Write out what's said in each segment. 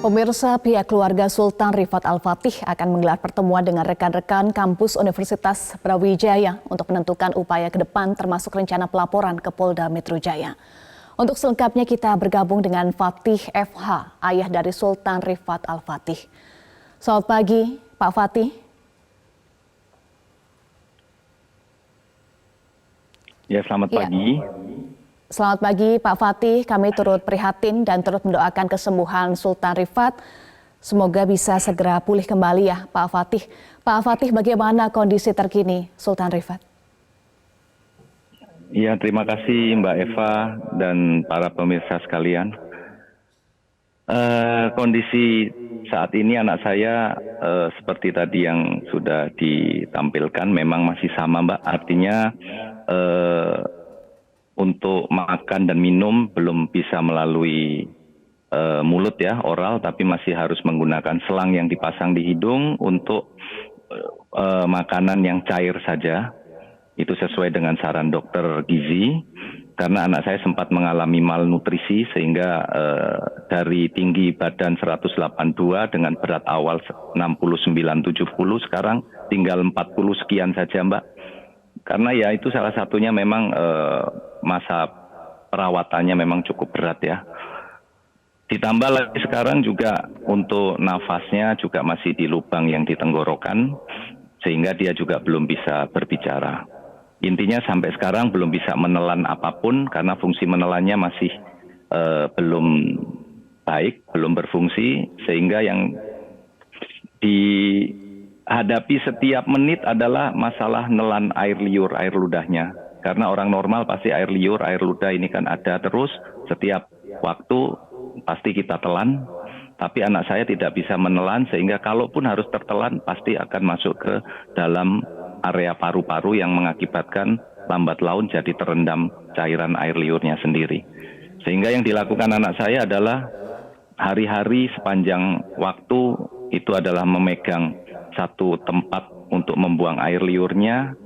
Pemirsa, pihak keluarga Sultan Rifat Al-Fatih akan menggelar pertemuan dengan rekan-rekan kampus Universitas Brawijaya untuk menentukan upaya ke depan termasuk rencana pelaporan ke Polda Metro Jaya. Untuk selengkapnya kita bergabung dengan Fatih FH, ayah dari Sultan Rifat Al-Fatih. Selamat pagi, Pak Fatih. Ya, selamat pagi. Selamat pagi Pak Fatih, kami turut prihatin dan turut mendoakan kesembuhan Sultan Rifat. Semoga bisa segera pulih kembali ya Pak Fatih. Pak Fatih, bagaimana kondisi terkini Sultan Rifat? Ya, terima kasih Mbak Eva dan para pemirsa sekalian. Kondisi saat ini anak saya seperti tadi yang sudah ditampilkan memang masih sama Mbak. Artinya untuk makan dan minum belum bisa melalui mulut ya, oral, tapi masih harus menggunakan selang yang dipasang di hidung untuk makanan yang cair saja. Itu sesuai dengan saran dokter gizi, karena anak saya sempat mengalami malnutrisi sehingga dari tinggi badan 182 dengan berat awal 69-70 sekarang tinggal 40 sekian saja Mbak. Karena ya itu salah satunya memang masa perawatannya memang cukup berat ya. Ditambah lagi sekarang juga untuk nafasnya juga masih di lubang yang di tenggorokan, sehingga dia juga belum bisa berbicara. Intinya sampai sekarang belum bisa menelan apapun karena fungsi menelannya masih belum baik, belum berfungsi, sehingga yang dihadapi setiap menit adalah masalah nelan air liur, air ludahnya. Karena orang normal pasti air liur, air ludah ini kan ada terus setiap waktu pasti kita telan. Tapi anak saya tidak bisa menelan sehingga kalaupun harus tertelan pasti akan masuk ke dalam area paru-paru yang mengakibatkan lambat laun jadi terendam cairan air liurnya sendiri. Sehingga yang dilakukan anak saya adalah hari-hari sepanjang waktu itu adalah memegang satu tempat untuk membuang air liurnya.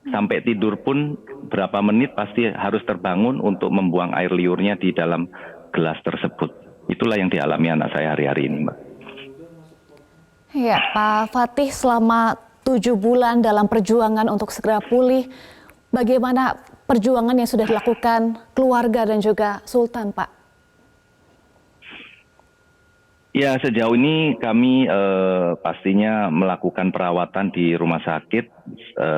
Sampai tidur pun berapa menit pasti harus terbangun untuk membuang air liurnya di dalam gelas tersebut. Itulah yang dialami anak saya hari-hari ini, Mbak. Ya, Pak Fatih, selama 7 bulan dalam perjuangan untuk segera pulih, bagaimana perjuangan yang sudah dilakukan keluarga dan juga Sultan, Pak? Ya, sejauh ini kami pastinya melakukan perawatan di rumah sakit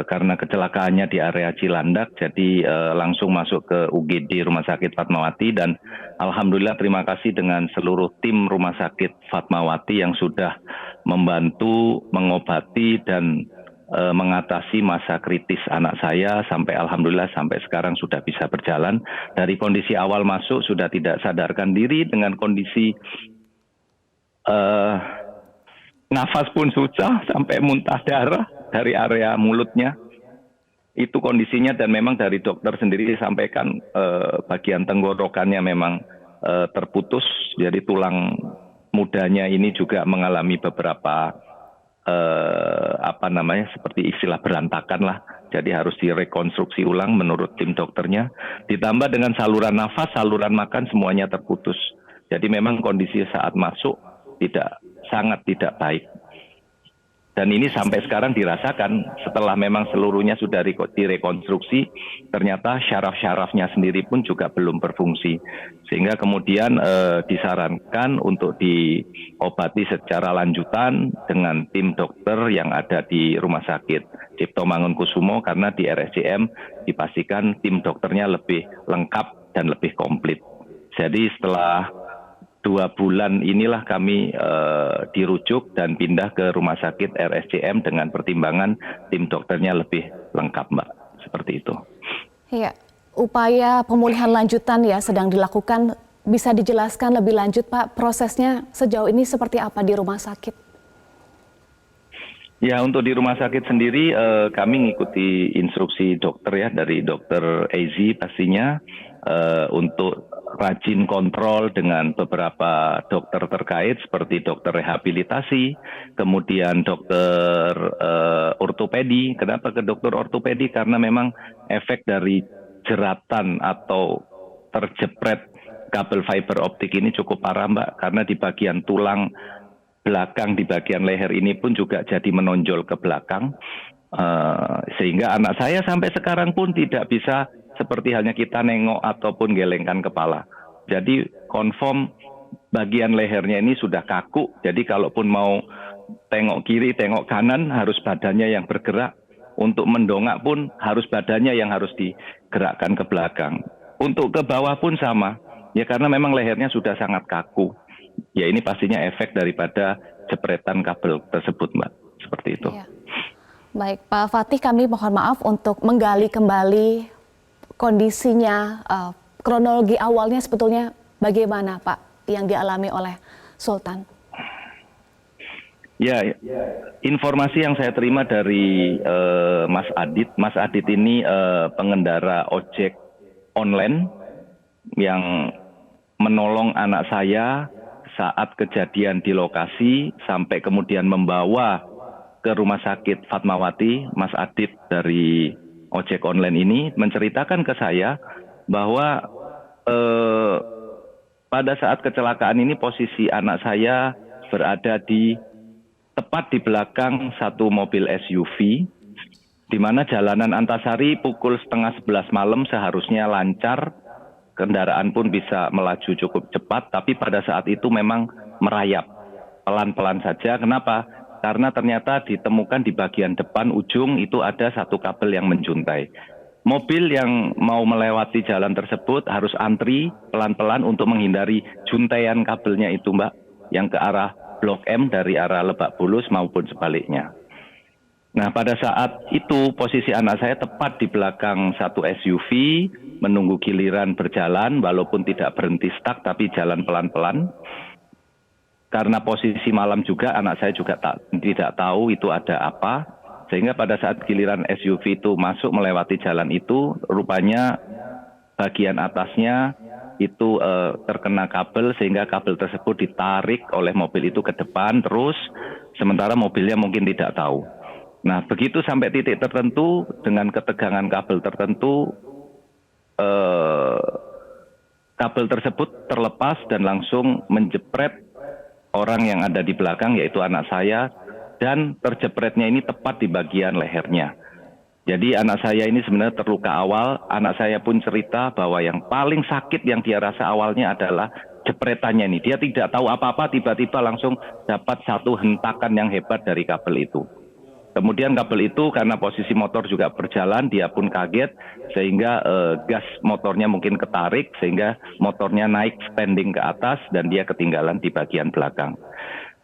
karena kecelakaannya di area Cilandak, jadi langsung masuk ke UGD Rumah Sakit Fatmawati, dan alhamdulillah terima kasih dengan seluruh tim Rumah Sakit Fatmawati yang sudah membantu mengobati dan mengatasi masa kritis anak saya sampai alhamdulillah sampai sekarang sudah bisa berjalan. Dari kondisi awal masuk sudah tidak sadarkan diri dengan kondisi nafas pun susah sampai muntah darah dari area mulutnya. Itu kondisinya, dan memang dari dokter sendiri disampaikan bagian tenggorokannya memang terputus, jadi tulang mudanya ini juga mengalami beberapa seperti istilah berantakan lah. Jadi harus direkonstruksi ulang menurut tim dokternya. Ditambah dengan saluran nafas, saluran makan semuanya terputus. Jadi memang kondisi saat masuk sangat tidak baik. Dan ini sampai sekarang dirasakan setelah memang seluruhnya sudah direkonstruksi, ternyata syaraf-syarafnya sendiri pun juga belum berfungsi. Sehingga kemudian disarankan untuk diobati secara lanjutan dengan tim dokter yang ada di Rumah Sakit Cipto Mangunkusumo, karena di RSCM dipastikan tim dokternya lebih lengkap dan lebih komplit. Jadi setelah 2 bulan inilah kami dirujuk dan pindah ke Rumah Sakit RSCM dengan pertimbangan tim dokternya lebih lengkap, Mbak. Seperti itu. Iya, upaya pemulihan lanjutan ya sedang dilakukan. Bisa dijelaskan lebih lanjut, Pak, prosesnya sejauh ini seperti apa di rumah sakit? Ya, untuk di rumah sakit sendiri kami mengikuti instruksi dokter ya, dari dokter Ezi pastinya, untuk rajin kontrol dengan beberapa dokter terkait seperti dokter rehabilitasi, kemudian dokter ortopedi. Kenapa ke dokter ortopedi? Karena memang efek dari jeratan atau terjepret kabel fiber optik ini cukup parah Mbak, karena di bagian tulang belakang, di bagian leher ini pun juga jadi menonjol ke belakang. Sehingga anak saya sampai sekarang pun tidak bisa seperti halnya kita nengok ataupun gelengkan kepala. Jadi confirm bagian lehernya ini sudah kaku, jadi kalaupun mau tengok kiri, tengok kanan harus badannya yang bergerak. Untuk mendongak pun harus badannya yang harus digerakkan ke belakang. Untuk ke bawah pun sama. Ya karena memang lehernya sudah sangat kaku. Ya ini pastinya efek daripada jepretan kabel tersebut Mbak. Seperti itu. Iya. Baik Pak Fatih, kami mohon maaf untuk menggali kembali kondisinya, kronologi awalnya sebetulnya bagaimana Pak yang dialami oleh Sultan? Ya, informasi yang saya terima dari Mas Adit. Mas Adit ini pengendara ojek online yang menolong anak saya saat kejadian di lokasi sampai kemudian membawa ke rumah sakit Fatmawati. Mas Adit dari ojek online ini menceritakan ke saya bahwa pada saat kecelakaan ini posisi anak saya berada tepat di belakang satu mobil SUV, di mana jalanan Antasari pukul 10:30 malam seharusnya lancar, kendaraan pun bisa melaju cukup cepat, tapi pada saat itu memang merayap, pelan-pelan saja. Kenapa? Karena ternyata ditemukan di bagian depan ujung itu ada satu kabel yang menjuntai. Mobil yang mau melewati jalan tersebut harus antri pelan-pelan untuk menghindari juntaian kabelnya itu Mbak, yang ke arah Blok M dari arah Lebak Bulus maupun sebaliknya. Nah pada saat itu posisi anak saya tepat di belakang satu SUV menunggu giliran berjalan walaupun tidak berhenti stuck tapi jalan pelan-pelan. Karena posisi malam juga anak saya juga tidak tahu itu ada apa. Sehingga pada saat giliran SUV itu masuk melewati jalan itu rupanya bagian atasnya itu terkena kabel sehingga kabel tersebut ditarik oleh mobil itu ke depan terus sementara mobilnya mungkin tidak tahu. Nah begitu sampai titik tertentu dengan ketegangan kabel tertentu kabel tersebut terlepas dan langsung menjepret orang yang ada di belakang yaitu anak saya dan terjepretnya ini tepat di bagian lehernya. Jadi anak saya ini sebenarnya terluka awal, anak saya pun cerita bahwa yang paling sakit yang dia rasa awalnya adalah jepretannya ini. Dia tidak tahu apa-apa, tiba-tiba langsung dapat satu hentakan yang hebat dari kabel itu. Kemudian kabel itu karena posisi motor juga berjalan, dia pun kaget sehingga gas motornya mungkin ketarik sehingga motornya naik standing ke atas dan dia ketinggalan di bagian belakang.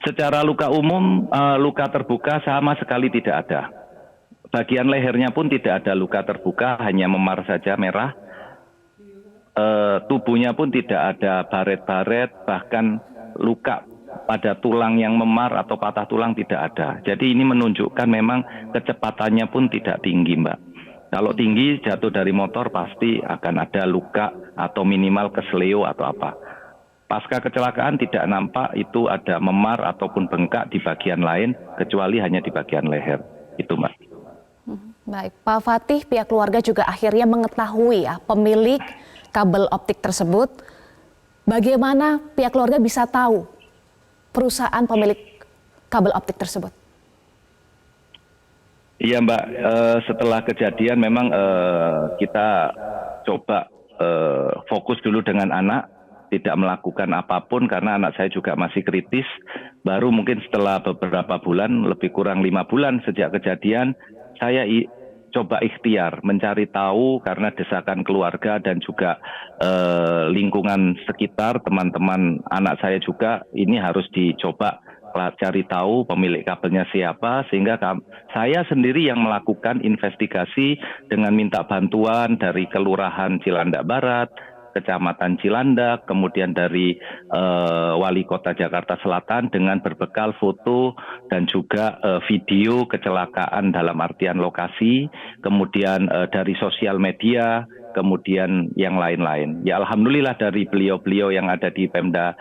Secara luka umum, luka terbuka sama sekali tidak ada. Bagian lehernya pun tidak ada luka terbuka, hanya memar saja merah. Tubuhnya pun tidak ada baret-baret, bahkan luka pada tulang yang memar atau patah tulang tidak ada. Jadi ini menunjukkan memang kecepatannya pun tidak tinggi, Mbak. Kalau tinggi jatuh dari motor pasti akan ada luka atau minimal kesleo atau apa. Pasca kecelakaan tidak nampak itu ada memar ataupun bengkak di bagian lain, kecuali hanya di bagian leher. Itu, Mbak. Baik, Pak Fatih, pihak keluarga juga akhirnya mengetahui ya pemilik kabel optik tersebut. Bagaimana pihak keluarga bisa tahu perusahaan pemilik kabel optik tersebut? Iya Mbak, setelah kejadian memang kita coba fokus dulu dengan anak, tidak melakukan apapun karena anak saya juga masih kritis. Baru mungkin setelah beberapa bulan, lebih kurang 5 bulan sejak kejadian, saya coba ikhtiar mencari tahu karena desakan keluarga dan juga lingkungan sekitar, teman-teman anak saya juga ini harus dicoba cari tahu pemilik kabelnya siapa, sehingga saya sendiri yang melakukan investigasi dengan minta bantuan dari Kelurahan Cilandak Barat, Kecamatan Cilandak, kemudian dari Wali Kota Jakarta Selatan dengan berbekal foto dan juga video kecelakaan dalam artian lokasi, kemudian dari sosial media, kemudian yang lain-lain. Ya alhamdulillah dari beliau-beliau yang ada di Pemda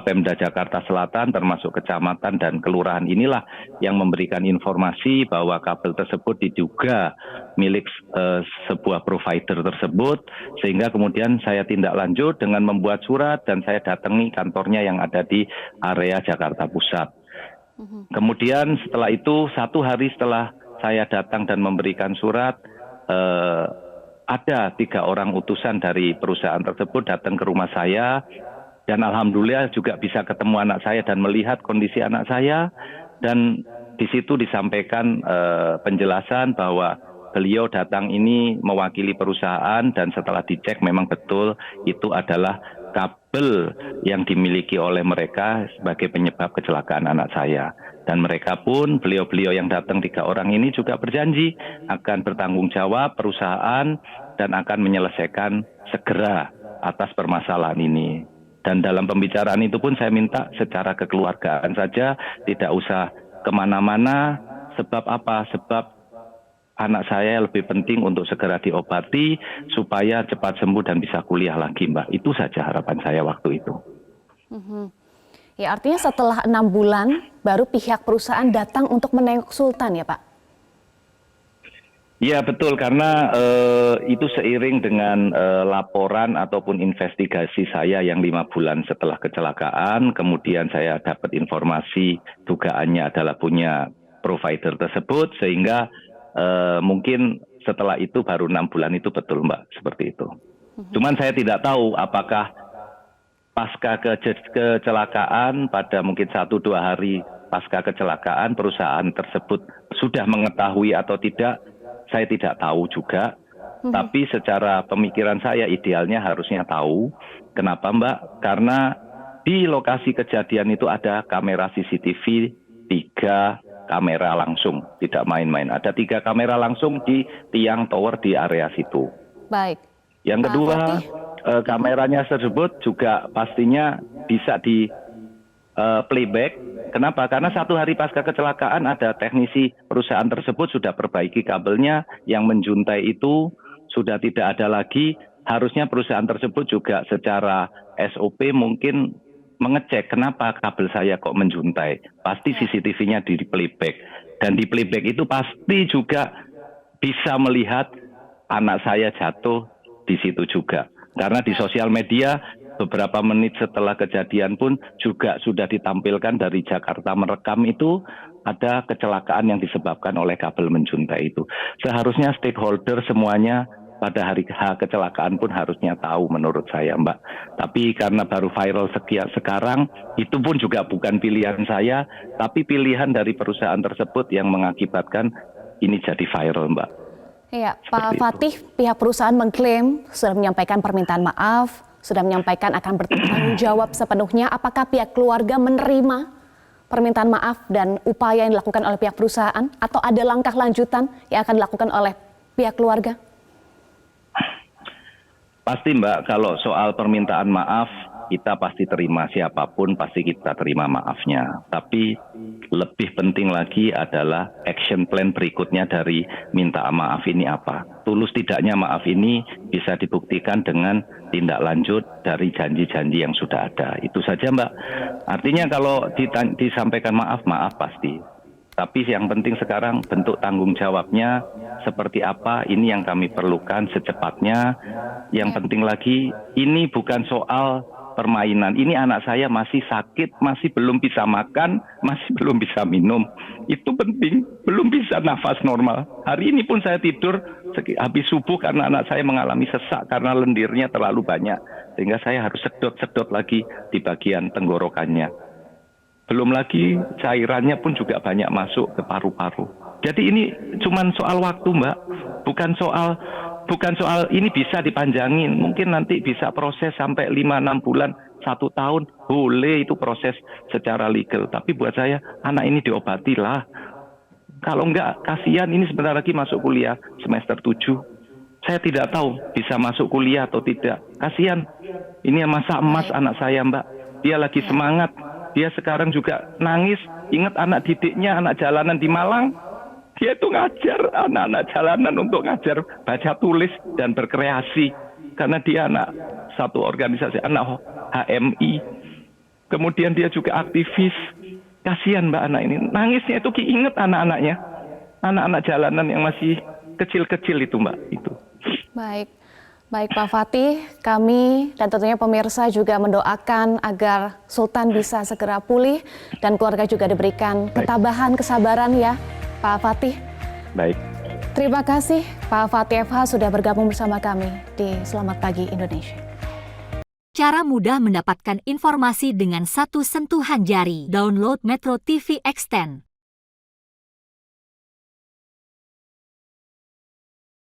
Pemda Jakarta Selatan termasuk kecamatan dan kelurahan inilah yang memberikan informasi bahwa kabel tersebut diduga milik sebuah provider tersebut, sehingga kemudian saya tindak lanjut dengan membuat surat dan saya datangi kantornya yang ada di area Jakarta Pusat. Kemudian setelah itu 1 hari setelah saya datang dan memberikan surat, ada 3 orang utusan dari perusahaan tersebut datang ke rumah saya dan alhamdulillah juga bisa ketemu anak saya dan melihat kondisi anak saya, dan di situ disampaikan penjelasan bahwa beliau datang ini mewakili perusahaan dan setelah dicek memang betul itu adalah kabel yang dimiliki oleh mereka sebagai penyebab kecelakaan anak saya. Dan mereka pun, beliau-beliau yang datang 3 orang ini juga berjanji akan bertanggung jawab perusahaan dan akan menyelesaikan segera atas permasalahan ini. Dan dalam pembicaraan itu pun saya minta secara kekeluargaan saja, tidak usah kemana-mana. Sebab apa? Sebab anak saya lebih penting untuk segera diobati supaya cepat sembuh dan bisa kuliah lagi, Mbak. Itu saja harapan saya waktu itu. Ya, artinya setelah 6 bulan baru pihak perusahaan datang untuk menengok Sultan ya, Pak? Ya betul, karena itu seiring dengan laporan ataupun investigasi saya yang 5 bulan setelah kecelakaan, kemudian saya dapat informasi dugaannya adalah punya provider tersebut, sehingga mungkin setelah itu baru 6 bulan itu betul, Mbak, seperti itu. Cuman saya tidak tahu apakah pasca kecelakaan pada mungkin 1-2 hari pasca kecelakaan perusahaan tersebut sudah mengetahui atau tidak, saya tidak tahu juga. Tapi secara pemikiran saya idealnya harusnya tahu. Kenapa, Mbak? Karena di lokasi kejadian itu ada kamera CCTV 3 kamera langsung, tidak main-main. Ada 3 kamera langsung di tiang tower di area situ. Baik. Yang kedua, kameranya tersebut juga pastinya bisa di playback. Kenapa? Karena 1 hari pasca kecelakaan ada teknisi perusahaan tersebut sudah perbaiki kabelnya, yang menjuntai itu sudah tidak ada lagi. Harusnya perusahaan tersebut juga secara SOP mungkin mengecek kenapa kabel saya kok menjuntai. Pasti CCTV-nya di playback. Dan di playback itu pasti juga bisa melihat anak saya jatuh di situ juga. Karena di sosial media beberapa menit setelah kejadian pun juga sudah ditampilkan dari Jakarta merekam itu ada kecelakaan yang disebabkan oleh kabel menjuntai itu. Seharusnya stakeholder semuanya pada hari kecelakaan pun harusnya tahu menurut saya, Mbak. Tapi karena baru viral sekarang, itu pun juga bukan pilihan saya, tapi pilihan dari perusahaan tersebut yang mengakibatkan ini jadi viral, Mbak. Iya, Pak Fatih, pihak perusahaan mengklaim sudah menyampaikan permintaan maaf, sudah menyampaikan akan bertanggung jawab sepenuhnya. Apakah pihak keluarga menerima permintaan maaf dan upaya yang dilakukan oleh pihak perusahaan, atau ada langkah lanjutan yang akan dilakukan oleh pihak keluarga? Pasti, Mbak, kalau soal permintaan maaf kita pasti terima, siapapun pasti kita terima maafnya. Tapi lebih penting lagi adalah action plan berikutnya dari minta maaf ini apa. Tulus tidaknya maaf ini bisa dibuktikan dengan tindak lanjut dari janji-janji yang sudah ada. Itu saja, Mbak. Artinya kalau disampaikan maaf pasti. Tapi yang penting sekarang bentuk tanggung jawabnya seperti apa, ini yang kami perlukan secepatnya. Yang penting lagi, ini bukan soal permainan. Ini anak saya masih sakit, masih belum bisa makan, masih belum bisa minum. Itu penting, belum bisa nafas normal. Hari ini pun saya tidur habis subuh karena anak saya mengalami sesak karena lendirnya terlalu banyak. Sehingga saya harus sedot-sedot lagi di bagian tenggorokannya. Belum lagi cairannya pun juga banyak masuk ke paru-paru. Jadi ini cuma soal waktu, Mbak. Bukan soal ini bisa dipanjangin. Mungkin nanti bisa proses sampai 5-6 bulan, 1 tahun. Boleh itu proses secara legal. Tapi buat saya, anak ini diobati lah. Kalau enggak, kasihan ini sebentar lagi masuk kuliah semester 7. Saya tidak tahu bisa masuk kuliah atau tidak. Kasihan. Ini masa emas anak saya, Mbak. Dia lagi semangat. Dia sekarang juga nangis. Ingat anak didiknya, anak jalanan di Malang. Dia itu ngajar anak-anak jalanan untuk ngajar baca tulis dan berkreasi. Karena dia anak satu organisasi, anak HMI. kemudian dia juga aktivis. Kasihan Mbak anak ini, nangisnya itu inget anak-anaknya, anak-anak jalanan yang masih kecil-kecil itu Mbak itu. Baik, baik Pak Fatih, kami dan tentunya pemirsa juga mendoakan agar Sultan bisa segera pulih dan keluarga juga diberikan ketabahan, kesabaran ya Pak Fatih. Baik. Terima kasih Pak Fatih FH sudah bergabung bersama kami di Selamat Pagi Indonesia. Cara mudah mendapatkan informasi dengan satu sentuhan jari. Download Metro TV Extend.